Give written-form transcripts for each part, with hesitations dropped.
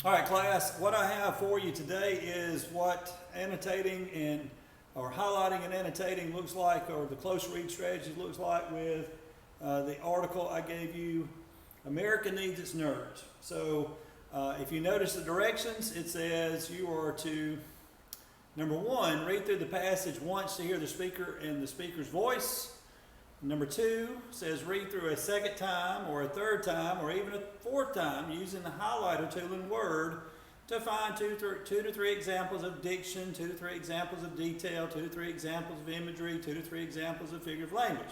All right, class, what I have for you today is what annotating and or highlighting and annotating looks like, or the close read strategy looks like with the article I gave you, America Needs Its Nerds. So if you notice the directions, it says you are to, number one, read through the passage once to hear the speaker and the speaker's voice. Number two says read through a second time or a third time or even a fourth time using the highlighter tool in Word to find two to three examples of diction, 2 to 3 examples of detail, 2 to 3 examples of imagery, 2 to 3 examples of figure of language.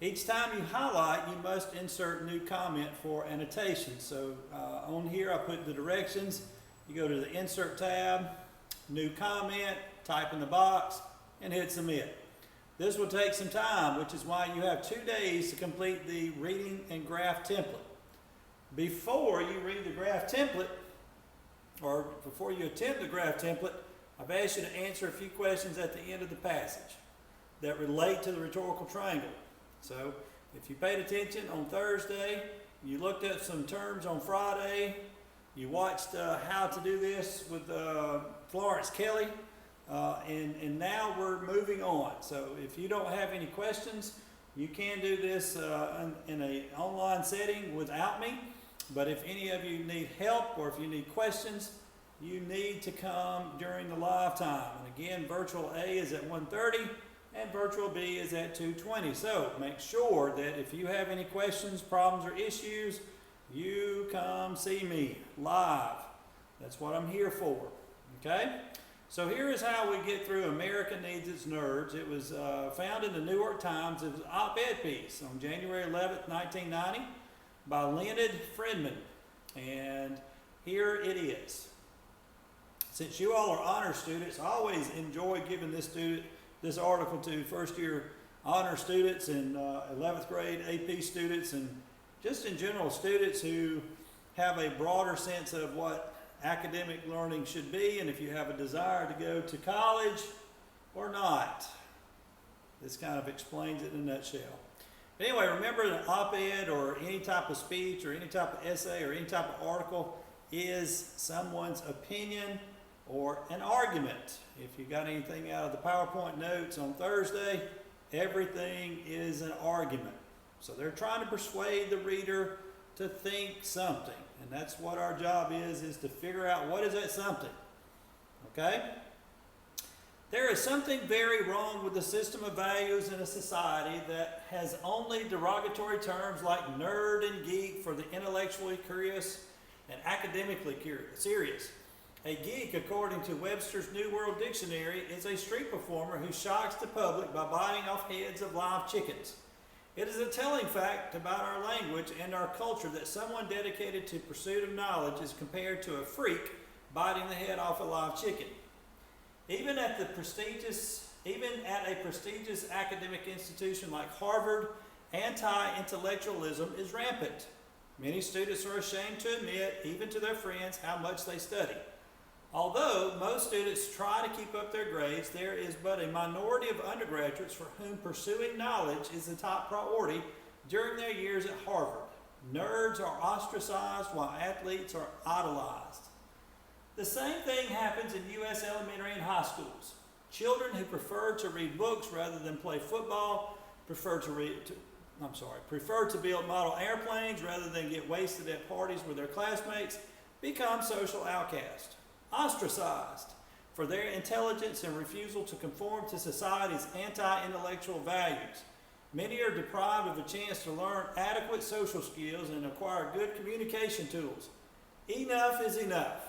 Each time you highlight, you must insert new comment for annotation. So on here I put the directions. You go to the Insert tab, New Comment, type in the box, and hit Submit. This will take some time, which is why you have 2 days to complete the reading and graph template. Before you read the graph template, or before you attempt the graph template, I've asked you to answer a few questions at the end of the passage that relate to the rhetorical triangle. So if you paid attention on Thursday, you looked at some terms on Friday, you watched how to do this with Florence Kelly, and now we're moving on. So if you don't have any questions, you can do this in an online setting without me. But if any of you need help or if you need questions, you need to come during the live time. And again, virtual A is at 1:30 and virtual B is at 2:20. So make sure that if you have any questions, problems, or issues, you come see me live. That's what I'm here for. Okay? So here is how we get through America Needs Its Nerds. It was found in the New York Times. It was an op-ed piece on January 11th, 1990 by Leonard Friedman. And here it is. Since you all are honor students, I always enjoy giving this article to first-year honor students and 11th grade AP students, and just in general students who have a broader sense of what academic learning should be, and if you have a desire to go to college or not. This kind of explains it in a nutshell. But anyway, remember that op-ed or any type of speech or any type of essay or any type of article is someone's opinion or an argument. If you got anything out of the PowerPoint notes on Thursday, everything is an argument. So they're trying to persuade the reader to think something. And that's what our job is to figure out what is that something. Okay? There is something very wrong with the system of values in a society that has only derogatory terms like nerd and geek for the intellectually curious and academically serious. A geek, according to Webster's New World Dictionary, is a street performer who shocks the public by biting off heads of live chickens. It is a telling fact about our language and our culture that someone dedicated to pursuit of knowledge is compared to a freak biting the head off a live chicken. Even at a prestigious academic institution like Harvard, anti-intellectualism is rampant. Many students are ashamed to admit, even to their friends, how much they study. Although most students try to keep up their grades, there is but a minority of undergraduates for whom pursuing knowledge is the top priority during their years at Harvard. Nerds are ostracized while athletes are idolized. The same thing happens in U.S. elementary and high schools. Children who prefer to read books rather than play football, prefer to build model airplanes rather than get wasted at parties with their classmates, become social outcasts. Ostracized for their intelligence and refusal to conform to society's anti-intellectual values. Many are deprived of a chance to learn adequate social skills and acquire good communication tools. Enough is enough.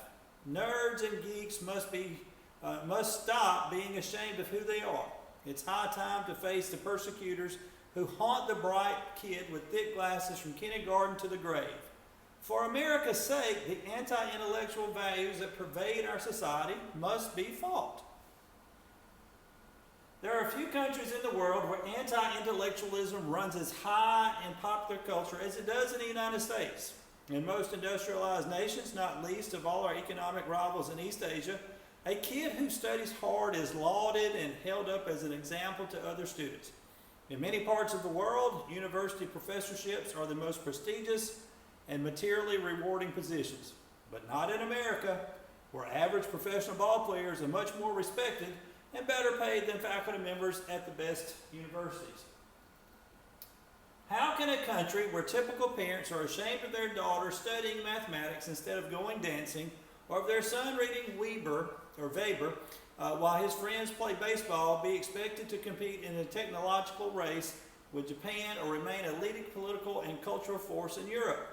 Nerds and geeks must stop being ashamed of who they are. It's high time to face the persecutors who haunt the bright kid with thick glasses from kindergarten to the grave. For America's sake, the anti-intellectual values that pervade our society must be fought. There are a few countries in the world where anti-intellectualism runs as high in popular culture as it does in the United States. In most industrialized nations, not least of all our economic rivals in East Asia, a kid who studies hard is lauded and held up as an example to other students. In many parts of the world, university professorships are the most prestigious and materially rewarding positions. but not in America, where average professional ball players are much more respected and better paid than faculty members at the best universities. How can a country where typical parents are ashamed of their daughter studying mathematics instead of going dancing, or of their son reading Weber while his friends play baseball, be expected to compete in a technological race with Japan or remain a leading political and cultural force in Europe?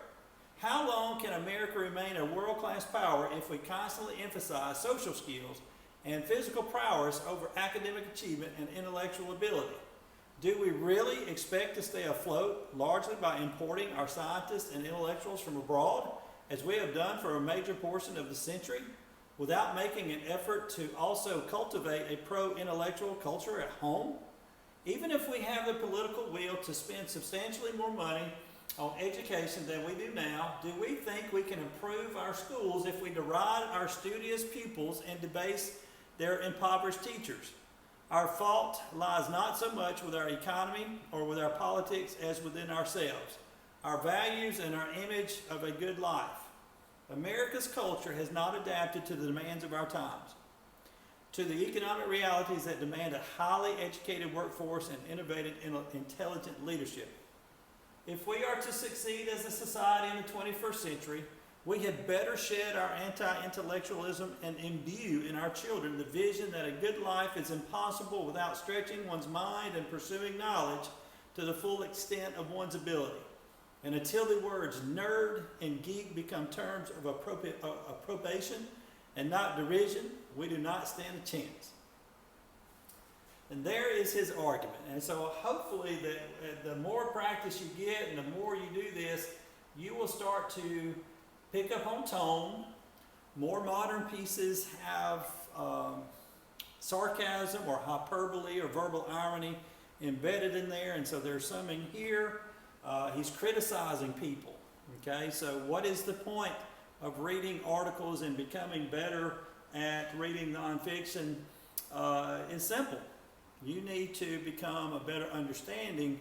How long can America remain a world-class power if we constantly emphasize social skills and physical prowess over academic achievement and intellectual ability? Do we really expect to stay afloat largely by importing our scientists and intellectuals from abroad, as we have done for a major portion of the century, without making an effort to also cultivate a pro-intellectual culture at home? Even if we have the political will to spend substantially more money on education than we do now, do we think we can improve our schools if we deride our studious pupils and debase their impoverished teachers? Our fault lies not so much with our economy or with our politics as within ourselves, our values and our image of a good life. America's culture has not adapted to the demands of our times, to the economic realities that demand a highly educated workforce and innovative, intelligent leadership. If we are to succeed as a society in the 21st century, we had better shed our anti-intellectualism and imbue in our children the vision that a good life is impossible without stretching one's mind and pursuing knowledge to the full extent of one's ability. And until the words nerd and geek become terms of approbation and not derision, we do not stand a chance. And there is his argument. And so hopefully the more practice you get and the more you do this, you will start to pick up on tone. More modern pieces have sarcasm or hyperbole or verbal irony embedded in there. And so there's some in here. He's criticizing people. Okay, so what is the point of reading articles and becoming better at reading nonfiction? It's simple. You need to become a better understanding,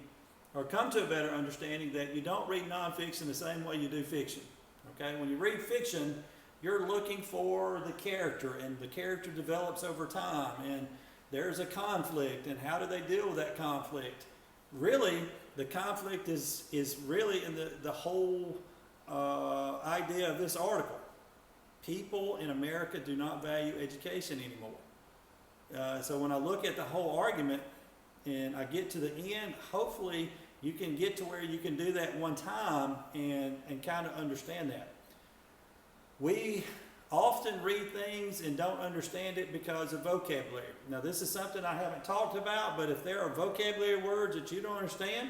or come to a better understanding that you don't read nonfiction the same way you do fiction. Okay, when you read fiction, you're looking for the character, and the character develops over time, and there's a conflict, and how do they deal with that conflict? Really, the conflict is really in the whole idea of this article. People in America do not value education anymore. So when I look at the whole argument and I get to the end, hopefully you can get to where you can do that one time and kind of understand that. We often read things and don't understand it because of vocabulary. Now this is something I haven't talked about, but if there are vocabulary words that you don't understand,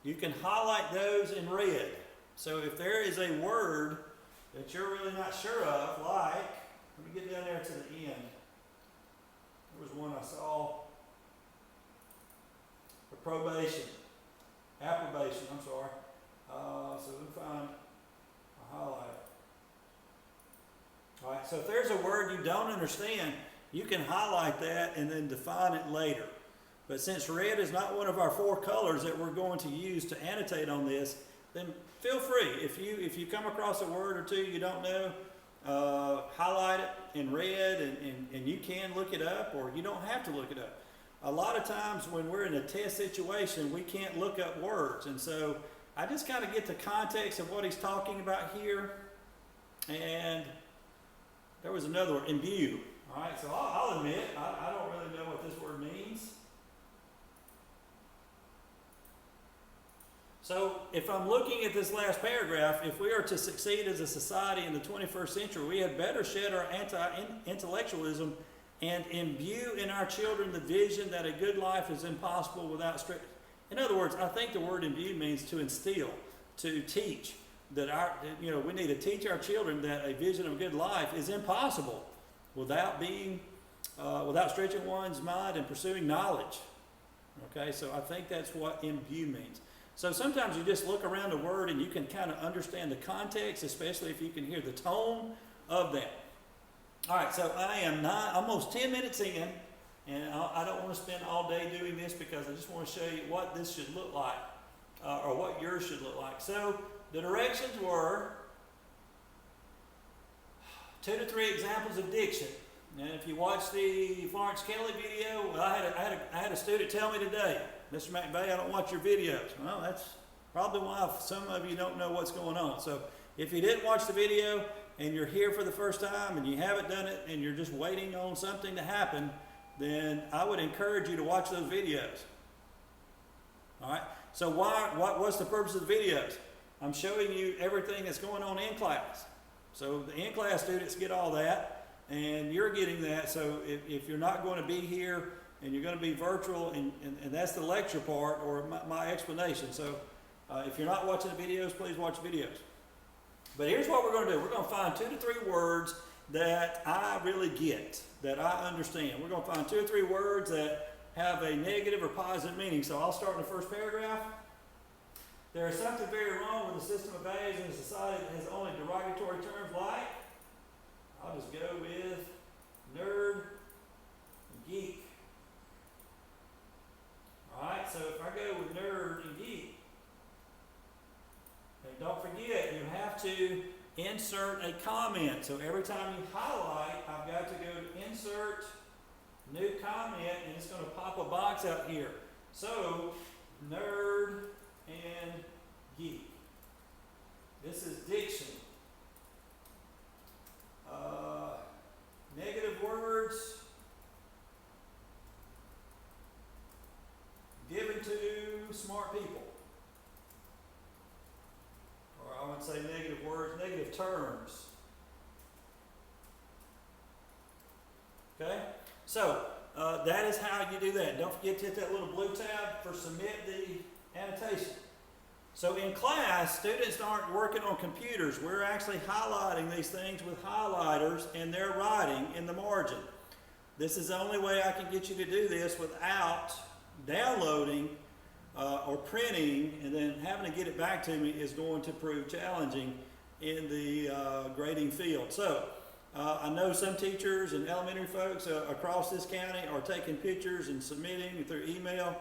you can highlight those in red. So if there is a word that you're really not sure of, like, let me get down there to the end. There was one I saw, approbation, I'm sorry. So we find a highlight. All right, so if there's a word you don't understand, you can highlight that and then define it later. But since red is not one of our 4 colors that we're going to use to annotate on this, then feel free. If you come across a word or two you don't know, highlight it in red, and you can look it up, or you don't have to look it up. A lot of times when we're in a test situation, we can't look up words, and so I just kind of get the context of what he's talking about here. And there was another word, imbue. All right, so I'll admit, I don't really know what this word means. So if I'm looking at this last paragraph, if we are to succeed as a society in the 21st century, we had better shed our anti-intellectualism and imbue in our children the vision that a good life is impossible without strict. In other words, I think the word imbue means to instill, to teach, that we need to teach our children that a vision of a good life is impossible without stretching one's mind and pursuing knowledge. Okay, so I think that's what imbue means. So sometimes you just look around a word and you can kind of understand the context, especially if you can hear the tone of that. All right, so I am almost 10 minutes in, and I don't want to spend all day doing this because I just want to show you what this should look like. or what yours should look like. So the directions were 2 to 3 examples of diction. And if you watch the Florence Kelly video, well, I had a student tell me today, Mr. McVay, I don't watch your videos. Well, that's probably why some of you don't know what's going on. So if you didn't watch the video and you're here for the first time and you haven't done it and you're just waiting on something to happen, then I would encourage you to watch those videos. All right. So what's the purpose of the videos? I'm showing you everything that's going on in class. So the in-class students get all that, and you're getting that. So if you're not going to be here and you're going to be virtual, and that's the lecture part or my explanation. So if you're not watching the videos, please watch the videos. But here's what we're going to do. We're going to find 2 to 3 words that I really get, that I understand. We're going to find 2 or 3 words that have a negative or positive meaning. So I'll start in the first paragraph. There is something very wrong with the system of values in a society that has only derogatory terms like, I'll just go with nerd and geek. Alright, so if I go with nerd and geek, and don't forget, you have to insert a comment. So every time you highlight, I've got to go to insert new comment, and it's going to pop a box out here. So, nerd and geek. This is diction. Negative words given to smart people. Or I wouldn't say negative words, negative terms. Okay? So, that is how you do that. Don't forget to hit that little blue tab for submit the annotation. So in class, students aren't working on computers. We're actually highlighting these things with highlighters, and they're writing in the margin. This is the only way I can get you to do this without downloading or printing and then having to get it back to me is going to prove challenging in the grading field. So I know some teachers and elementary folks across this county are taking pictures and submitting through email.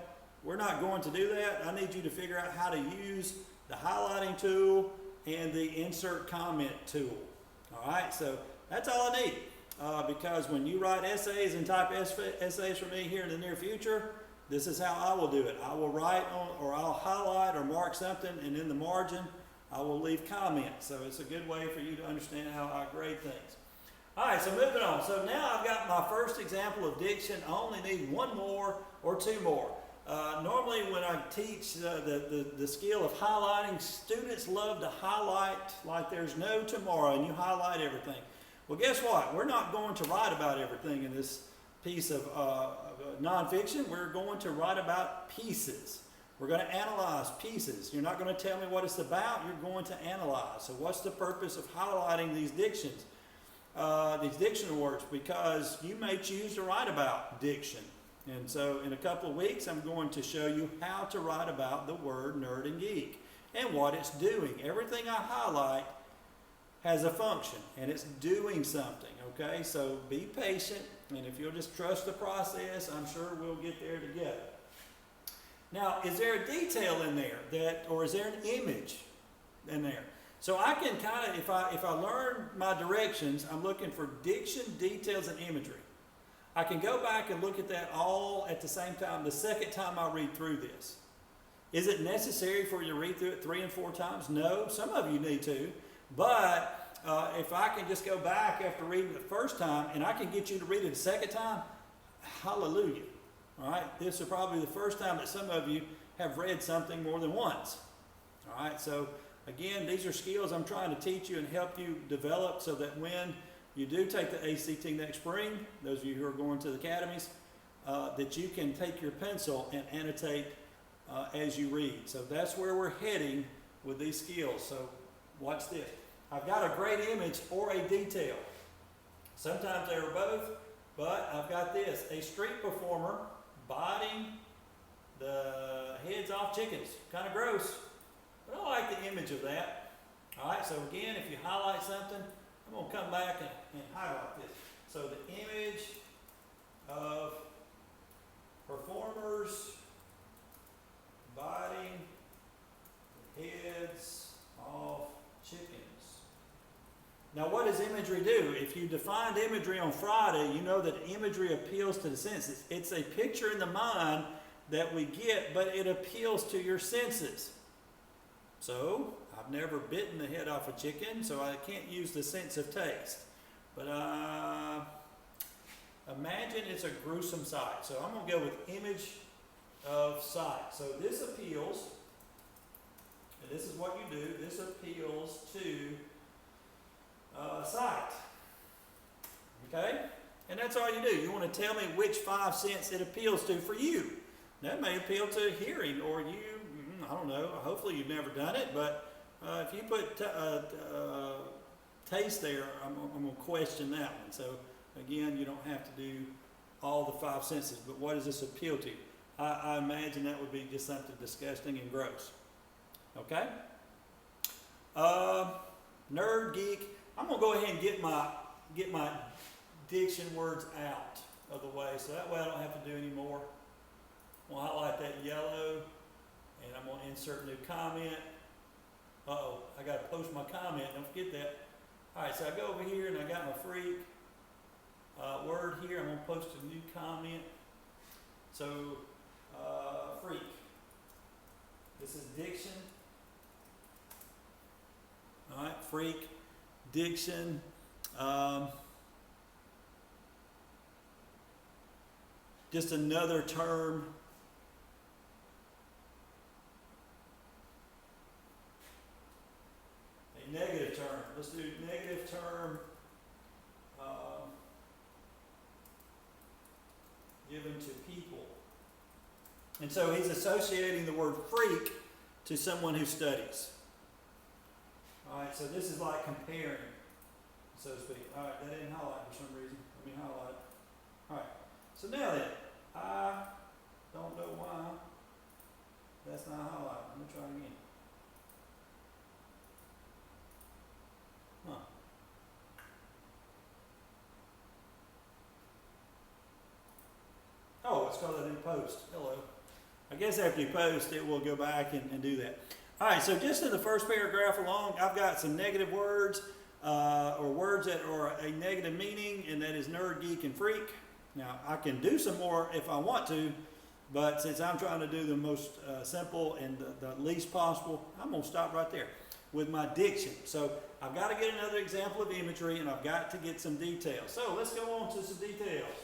We're not going to do that. I need you to figure out how to use the highlighting tool and the insert comment tool. All right, so that's all I need because when you write essays and type essays for me here in the near future, this is how I will do it. I will write on, or I'll highlight or mark something, and in the margin, I will leave comments. So it's a good way for you to understand how I grade things. All right, so moving on. So now I've got my first example of diction. I only need 1 more or 2 more. Normally when I teach the skill of highlighting, students love to highlight like there's no tomorrow, and you highlight everything. Well, guess what? We're not going to write about everything in this piece of nonfiction. We're going to write about pieces. We're going to analyze pieces. You're not going to tell me what it's about. You're going to analyze. So what's the purpose of highlighting these dictions, these dictionary words? Because you may choose to write about diction. And so in a couple of weeks, I'm going to show you how to write about the word nerd and geek and what it's doing. Everything I highlight has a function, and it's doing something, okay? So be patient, and if you'll just trust the process, I'm sure we'll get there together. Now, is there a detail in there or is there an image in there? So I can kind of, if I learn my directions, I'm looking for diction, details, and imagery. I can go back and look at that all at the same time, the second time I read through this. Is it necessary for you to read through it 3 and 4 times? No, some of you need to. But if I can just go back after reading it the first time and I can get you to read it the second time, hallelujah. All right, this is probably the first time that some of you have read something more than once. All right, so again, these are skills I'm trying to teach you and help you develop so that when you do take the ACT next spring, those of you who are going to the academies, that you can take your pencil and annotate as you read. So that's where we're heading with these skills. So watch this. I've got a great image or a detail. Sometimes they're both, but I've got this. A street performer biting the heads off chickens. Kind of gross, but I like the image of that. All right, so again, if you highlight something, I'm going to come back and highlight this. So the image of performers biting does imagery do? If you defined imagery on Friday, you know that imagery appeals to the senses. It's a picture in the mind that we get, but it appeals to your senses. So, I've never bitten the head off a chicken, so I can't use the sense of taste. But imagine it's a gruesome sight. So I'm going to go with image of sight. So this appeals, and this is what you do, this appeals to sight. Okay? And that's all you do. You want to tell me which 5 sense it appeals to for you. That may appeal to hearing, or you, I don't know, hopefully you've never done it, but if you put taste there, I'm going to question that one. So again, you don't have to do all the 5 senses, but what does this appeal to? I imagine that would be just something disgusting and gross. Okay? Nerd, geek. I'm going to go ahead and get my diction words out of the way, so that way I don't have to do any more. I'm going to highlight that yellow, and I'm going to insert new comment. Uh-oh, I got to post my comment, don't forget that. All right, so I go over here and I got my freak word here. I'm going to post a new comment. So, freak. This is diction. All right, freak, diction. Just another term. A negative term. Let's do negative term given to people. And so he's associating the word freak to someone who studies. All right, so this is like comparing, so to speak. All right, that didn't highlight for some reason. Let me highlight it. All right, so now then, I don't know why that's not highlighted. Let me try again. Huh. Oh, it's because I didn't post. Hello. I guess after you post, it will go back and do that. All right, so just in the first paragraph alone, I've got some negative words or words that are a negative meaning, and that is nerd, geek, and freak. Now, I can do some more if I want to, but since I'm trying to do the most simple and the least possible, I'm going to stop right there with my diction. So I've got to get another example of imagery, and I've got to get some details. So let's go on to some details.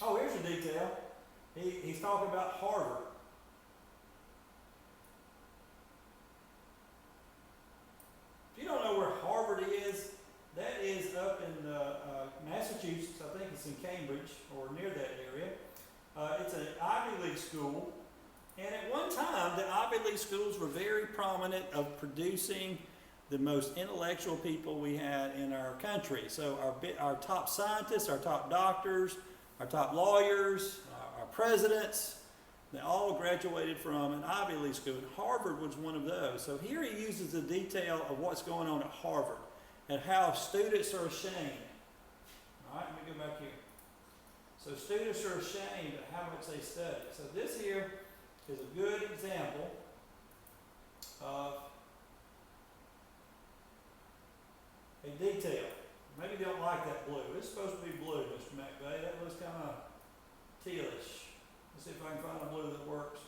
Oh, here's a detail. He's talking about Harvard. If you don't know where Harvard is, that is up in Massachusetts. I think it's in Cambridge or near that area. It's an Ivy League school. And at one time, the Ivy League schools were very prominent of producing the most intellectual people we had in our country. So our top scientists, our top doctors, our top lawyers, our presidents, they all graduated from an Ivy League school. Harvard was one of those. So here he uses the detail of what's going on at Harvard and how students are ashamed. All right, let me go back here. So students are ashamed of how much they study. So this here is a good example of a detail. Maybe you don't like that blue. It's supposed to be blue, Mr. McVay. That looks kind of tealish. Let's see if I can find a blue that works.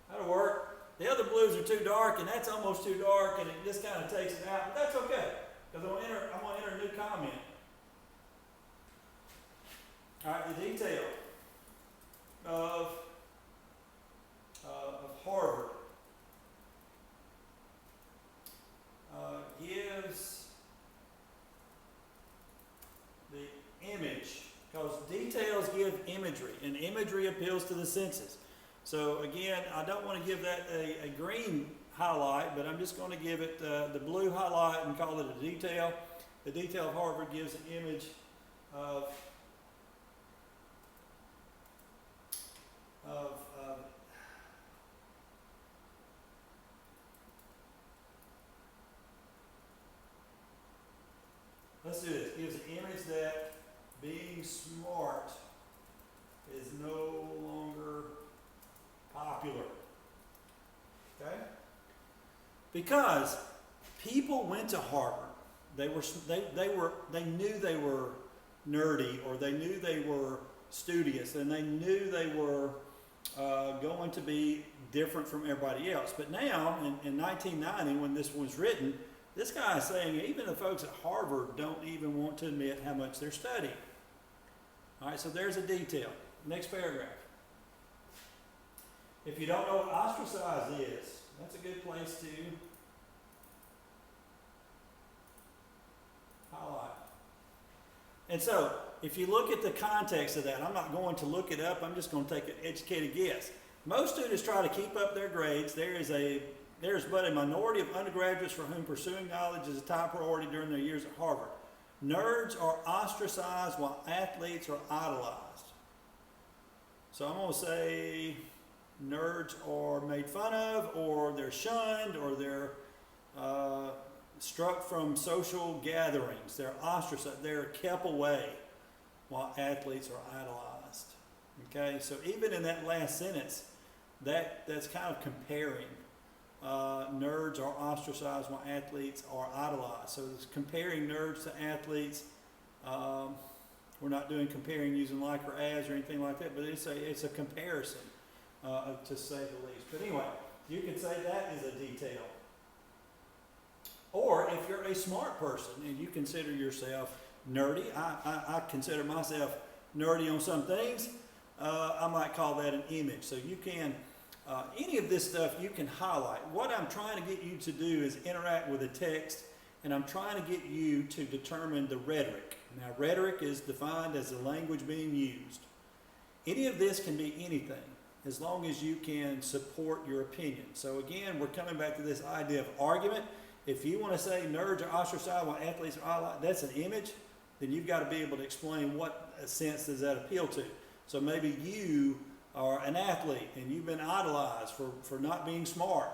That'll work. The other blues are too dark, and that's almost too dark, and it just kind of takes it out. But that's okay, because I'm going to enter a new comment. All right, the detail of Harvard gives the image, because details give imagery, and imagery appeals to the senses. So again, I don't want to give that a green highlight, but I'm just going to give it the blue highlight and call it a detail. The detail of Harvard gives an image of let's do this. It gives an image that being smart is no longer popular. Okay? Because people went to Harvard. They knew they were nerdy, or they knew they were studious, and they knew they were going to be different from everybody else. But now, in 1990, when this was written, this guy is saying even the folks at Harvard don't even want to admit how much they're studying. All right, so there's a detail. Next paragraph. If you don't know what ostracize is, that's a good place to highlight. And so, if you look at the context of that, I'm not going to look it up, I'm just going to take an educated guess. Most students try to keep up their grades. There's but a minority of undergraduates for whom pursuing knowledge is a top priority during their years at Harvard. Nerds are ostracized while athletes are idolized. So I'm going to say nerds are made fun of, or they're shunned, or they're struck from social gatherings. They're ostracized. They're kept away while athletes are idolized. Okay, so even in that last sentence, that's kind of comparing. Nerds are ostracized while athletes are idolized. So it's comparing nerds to athletes. We're not doing comparing using like or as or anything like that, but it's a comparison, to say the least. But anyway, you can say that is a detail. Or if you're a smart person and you consider yourself nerdy, I consider myself nerdy on some things, I might call that an image. So you can, any of this stuff you can highlight. What I'm trying to get you to do is interact with the text, and I'm trying to get you to determine the rhetoric. Now, rhetoric is defined as the language being used. Any of this can be anything, as long as you can support your opinion. So again, we're coming back to this idea of argument. If you want to say nerds are ostracized while athletes are idolized, that's an image, then you've got to be able to explain what sense does that appeal to. So maybe you are an athlete and you've been idolized for not being smart.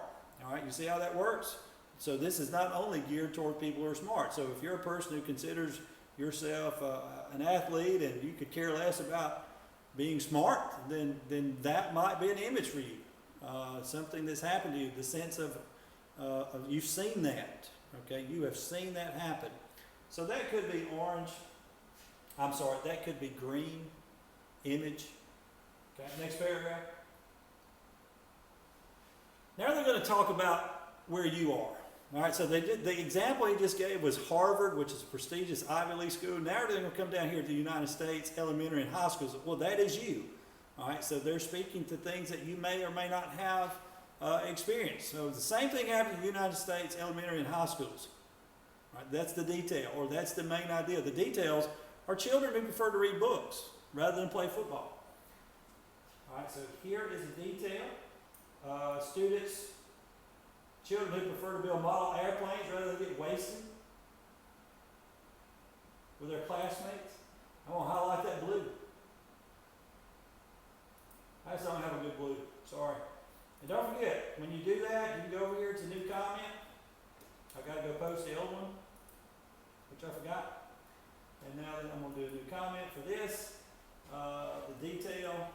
All right, you see how that works? So this is not only geared toward people who are smart. So if you're a person who considers yourself an athlete and you could care less about being smart, then that might be an image for you. Something that's happened to you, the sense of you've seen that. Okay, you have seen that happen. So that could be orange. I'm sorry, that could be green, image. Okay, next paragraph. Now they're going to talk about where you are. All right, so the example he just gave was Harvard, which is a prestigious Ivy League school. Now they're going to come down here to the United States, elementary and high schools. Well, that is you. All right, so they're speaking to things that you may or may not have experienced. So the same thing happened in the United States, elementary and high schools. All right, that's the detail, or that's the main idea. The details are children who prefer to read books rather than play football. All right, so here is a detail. Children who prefer to build model airplanes rather than get wasted with their classmates. I'm going to highlight that blue. I just don't have a good blue, sorry. And don't forget, when you do that, you can go over here to new comment. I've got to go post the old one, which I forgot. And now then I'm going to do a new comment for this. The detail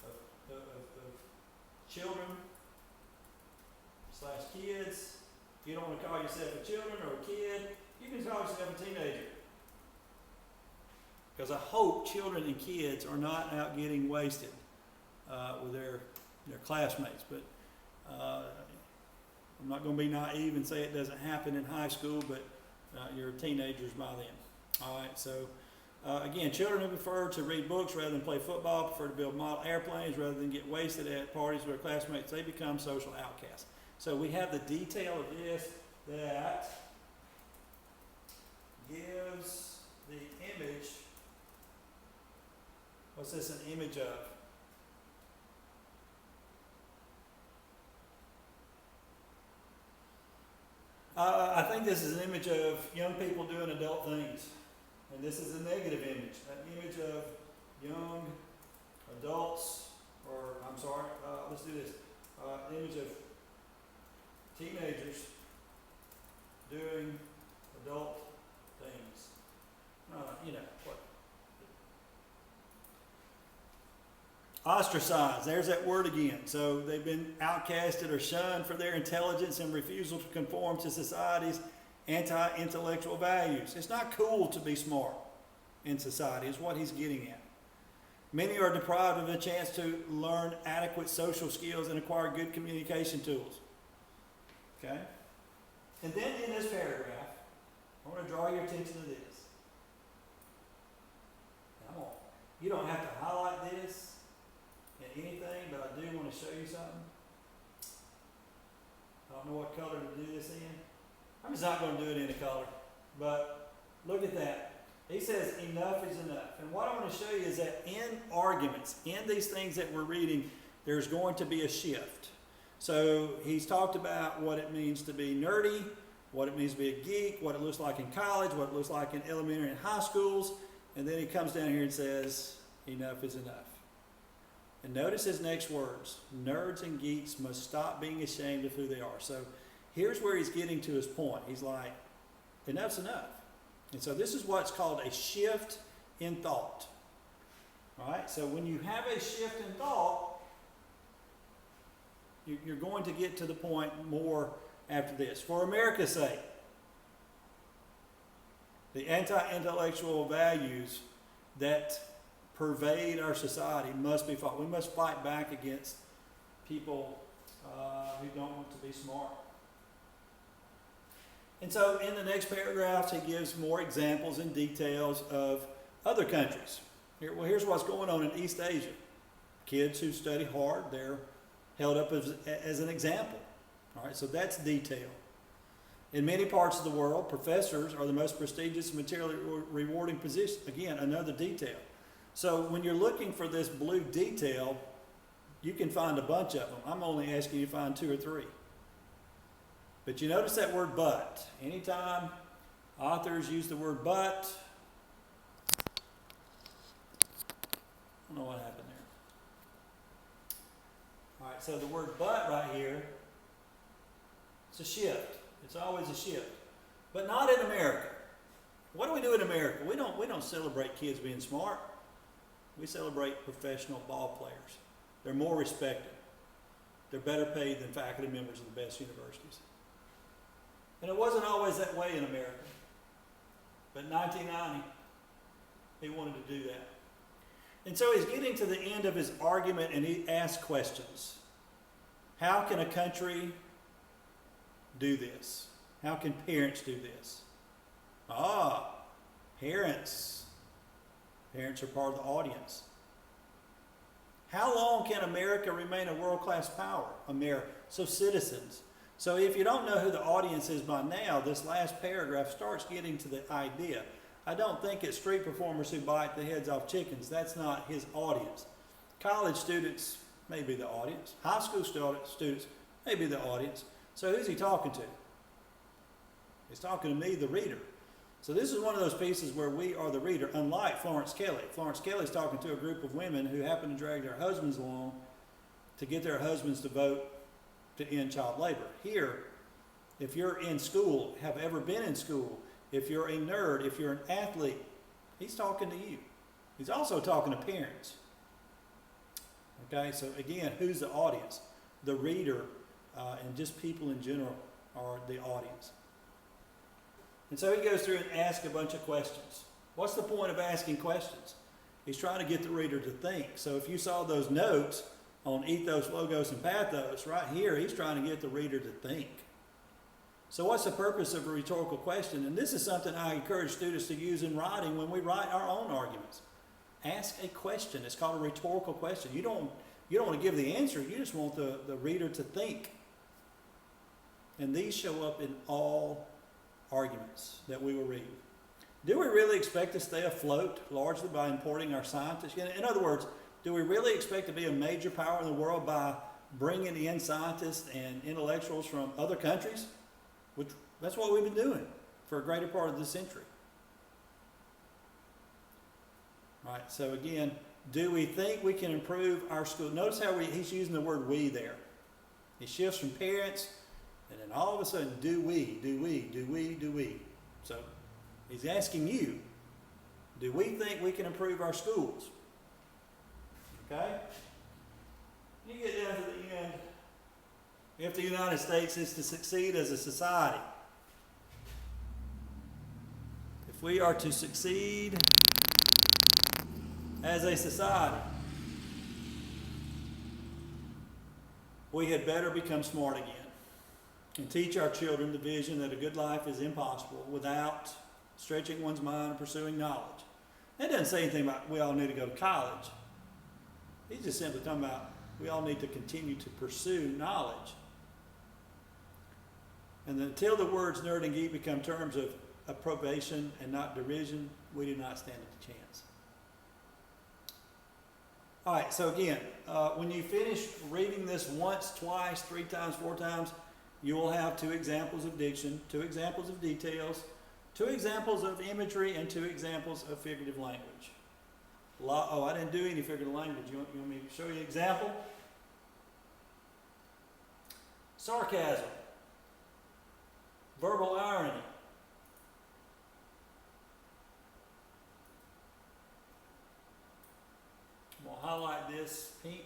of children / kids. You don't want to call yourself a children or a kid. You can call yourself a teenager. Because I hope children and kids are not out getting wasted with their classmates. But I'm not going to be naive and say it doesn't happen in high school, but you're teenagers by then. All right, so again, children who prefer to read books rather than play football, prefer to build model airplanes rather than get wasted at parties with their classmates, they become social outcasts. So we have the detail of this that gives the image. What's this an image of? I think this is an image of young people doing adult things. And this is a negative image, an image of young adults, or I'm sorry, let's do this, an image of teenagers doing adult things. What? Ostracized, there's that word again. So they've been outcasted or shunned for their intelligence and refusal to conform to society's anti-intellectual values. It's not cool to be smart in society, is what he's getting at. Many are deprived of a chance to learn adequate social skills and acquire good communication tools. Okay? And then in this paragraph, I want to draw your attention to this. Come on. You don't have to highlight this in anything, but I do want to show you something. I don't know what color to do this in. I'm just not going to do it in a color, but look at that. He says enough is enough. And what I want to show you is that in arguments, in these things that we're reading, there's going to be a shift. So he's talked about what it means to be nerdy, what it means to be a geek, what it looks like in college, what it looks like in elementary and high schools, and then he comes down here and says enough is enough. And notice his next words. Nerds and geeks must stop being ashamed of who they are. So here's where he's getting to his point. He's like, enough's enough. And so this is what's called a shift in thought. All right? So when you have a shift in thought, you're going to get to the point more after this. For America's sake, the anti-intellectual values that pervade our society must be fought. We must fight back against people who don't want to be smart. And so in the next paragraphs, he gives more examples and details of other countries. Here's what's going on in East Asia. Kids who study hard, they're held up as an example. All right, so that's detail. In many parts of the world, professors are the most prestigious and materially rewarding position. Again, another detail. So when you're looking for this blue detail, you can find a bunch of them. I'm only asking you to find 2 or 3. But you notice that word but. Anytime authors use the word but, I don't know what happened there. All right, so the word but right here, it's a shift. It's always a shift. But not in America. What do we do in America? We don't celebrate kids being smart. We celebrate professional ball players. They're more respected. They're better paid than faculty members of the best universities. And it wasn't always that way in America. But in 1990, he wanted to do that. And so he's getting to the end of his argument and he asks questions. How can a country do this? How can parents do this? Parents. Parents are part of the audience. How long can America remain a world-class power? So citizens. So if you don't know who the audience is by now, this last paragraph starts getting to the idea. I don't think it's street performers who bite the heads off chickens. That's not his audience. College students may be the audience. High school students may be the audience. So who's he talking to? He's talking to me, the reader. So this is one of those pieces where we are the reader, unlike Florence Kelly. Florence Kelly's talking to a group of women who happen to drag their husbands along to get their husbands to vote to end child labor. Here, if you're in school, have ever been in school, if you're a nerd, if you're an athlete, he's talking to you. He's also talking to parents. Okay, so again, who's the audience? The reader and just people in general are the audience. And so he goes through and asks a bunch of questions. What's the point of asking questions? He's trying to get the reader to think. So if you saw those notes on ethos, logos, and pathos, right here, he's trying to get the reader to think. So what's the purpose of a rhetorical question? And this is something I encourage students to use in writing when we write our own arguments. Ask a question. It's called a rhetorical question. You don't want to give the answer. You just want the reader to think. And these show up in all arguments that we will read. Do we really expect to stay afloat largely by importing our scientists? In other words, do we really expect to be a major power in the world by bringing in scientists and intellectuals from other countries? That's what we've been doing for a greater part of this century. All right, so again, do we think we can improve our school? Notice how he's using the word we there. He shifts from parents, and then all of a sudden, do we. So he's asking you, do we think we can improve our schools? Okay? if the United States is to succeed as a society, if we are to succeed as a society, we had better become smart again and teach our children the vision that a good life is impossible without stretching one's mind and pursuing knowledge. That doesn't say anything about we all need to go to college. He's just simply talking about we all need to continue to pursue knowledge. And until the words nerd and geek become terms of approbation and not derision, we do not stand a chance. All right, so again, when you finish reading this once, twice, 3 times, 4 times, you will have 2 examples of diction, 2 examples of details, 2 examples of imagery, and 2 examples of figurative language. Oh, I didn't do any figurative language. You want me to show you an example? Sarcasm, verbal irony, we'll highlight this pink.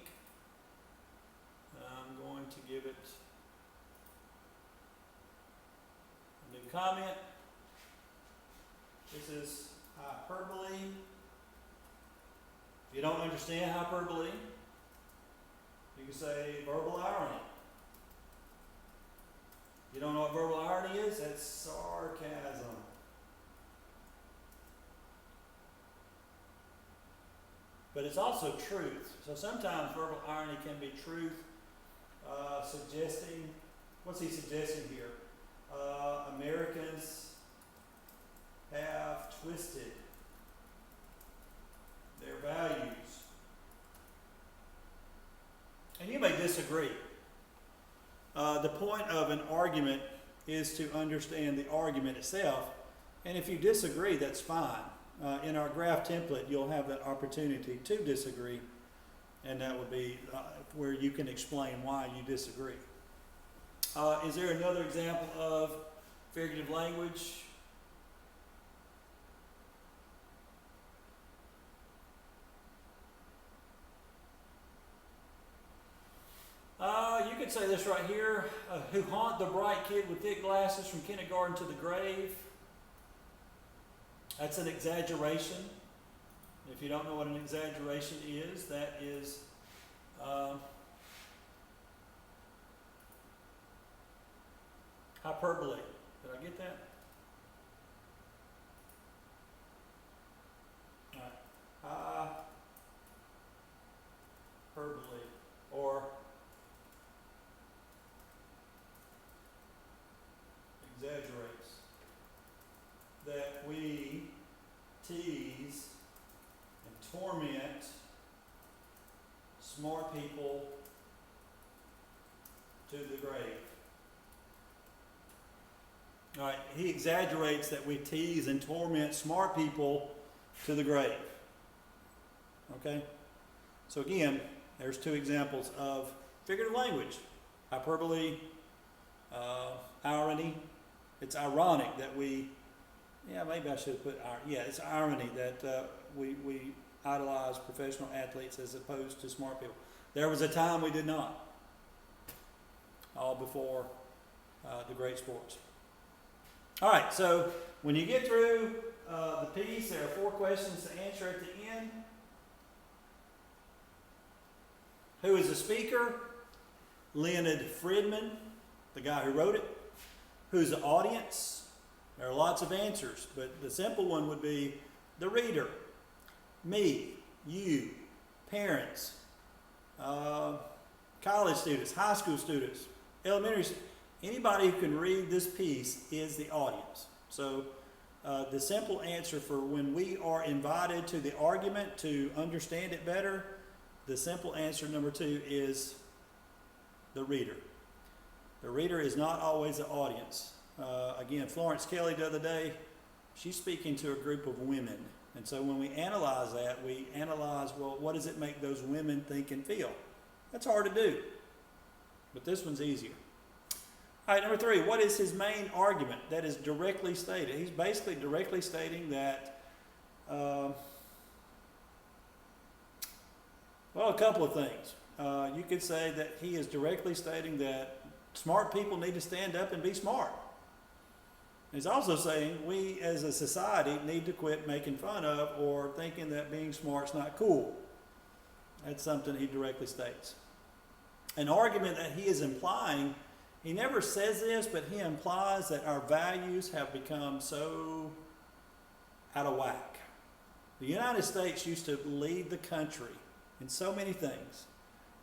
I'm going to give it a new comment. This is hyperbole. If you don't understand hyperbole, you can say verbal irony. You don't know what verbal irony is? That's sarcasm. But it's also truth. So sometimes verbal irony can be truth, suggesting, what's he suggesting here? Americans have twisted their values. And you may disagree. The point of an argument is to understand the argument itself. And if you disagree, that's fine. In our graph template, you'll have that opportunity to disagree. And that would be where you can explain why you disagree. Is there another example of figurative language? You could say this right here, who haunt the bright kid with thick glasses from kindergarten to the grave. That's an exaggeration. If you don't know what an exaggeration is, that is hyperbole. Did I get that? All right. Hyperbole, or exaggerates. That we tease and torment smart people to the grave. All right, he exaggerates that we tease and torment smart people to the grave. Okay? So again, there's 2 examples of figurative language. Hyperbole, irony. It's ironic that we, maybe I should have put, it's irony that we idolize professional athletes as opposed to smart people. There was a time we did not. All before the great sports. All right, so when you get through the piece, there are 4 questions to answer at the end. Who is the speaker? Leonid Friedman, the guy who wrote it. Who's the audience? There are lots of answers, but the simple one would be the reader. Me, you, parents, college students, high school students, elementary students. Anybody who can read this piece is the audience. So the simple answer for when we are invited to the argument to understand it better, the simple answer number 2 is the reader. The reader is not always the audience. Again, Florence Kelly the other day, she's speaking to a group of women. And so when we analyze that, we analyze, well, what does it make those women think and feel? That's hard to do. But this one's easier. All right, number 3, what is his main argument that is directly stated? He's basically directly stating that, a couple of things. You could say that he is directly stating that Smart people need to stand up and be smart. He's also saying we as a society need to quit making fun of or thinking that being smart's not cool. That's something he directly states. An argument that he is implying, he never says this, but he implies that our values have become so out of whack. The United States used to lead the country in so many things.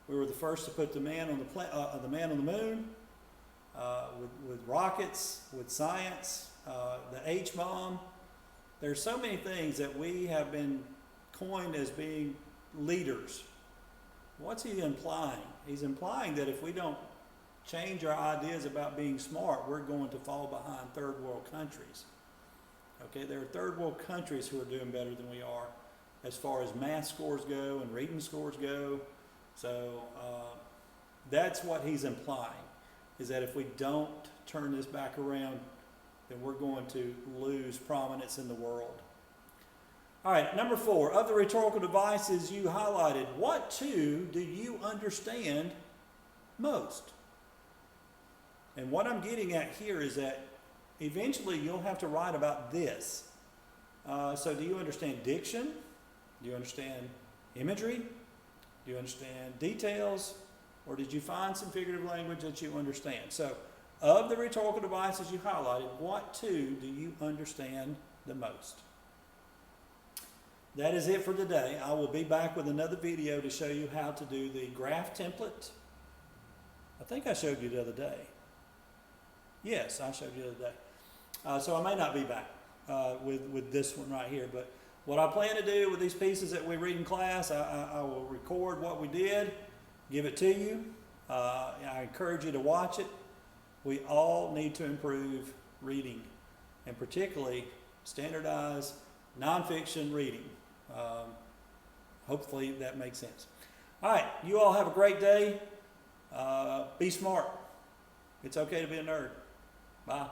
We were the first to put the man on the moon, with rockets, with science, the H-bomb. There's so many things that we have been coined as being leaders. What's he implying? He's implying that if we don't change our ideas about being smart, we're going to fall behind third world countries. Okay, there are third world countries who are doing better than we are as far as math scores go and reading scores go. So that's what he's implying, is that if we don't turn this back around, then we're going to lose prominence in the world. All right, number 4, of the rhetorical devices you highlighted, what two do you understand most? And what I'm getting at here is that eventually you'll have to write about this. So do you understand diction? Do you understand imagery? Do you understand details? Or did you find some figurative language that you understand? So of the rhetorical devices you highlighted, what two do you understand the most? That is it for today. I will be back with another video to show you how to do the graph template. I think I showed you the other day. Yes, I showed you the other day. So I may not be back with this one right here, but what I plan to do with these pieces that we read in class, I will record what we did, give it to you. I encourage you to watch it. We all need to improve reading, and particularly standardized nonfiction reading. Hopefully that makes sense. All right, you all have a great day. Be smart. It's okay to be a nerd. Bye.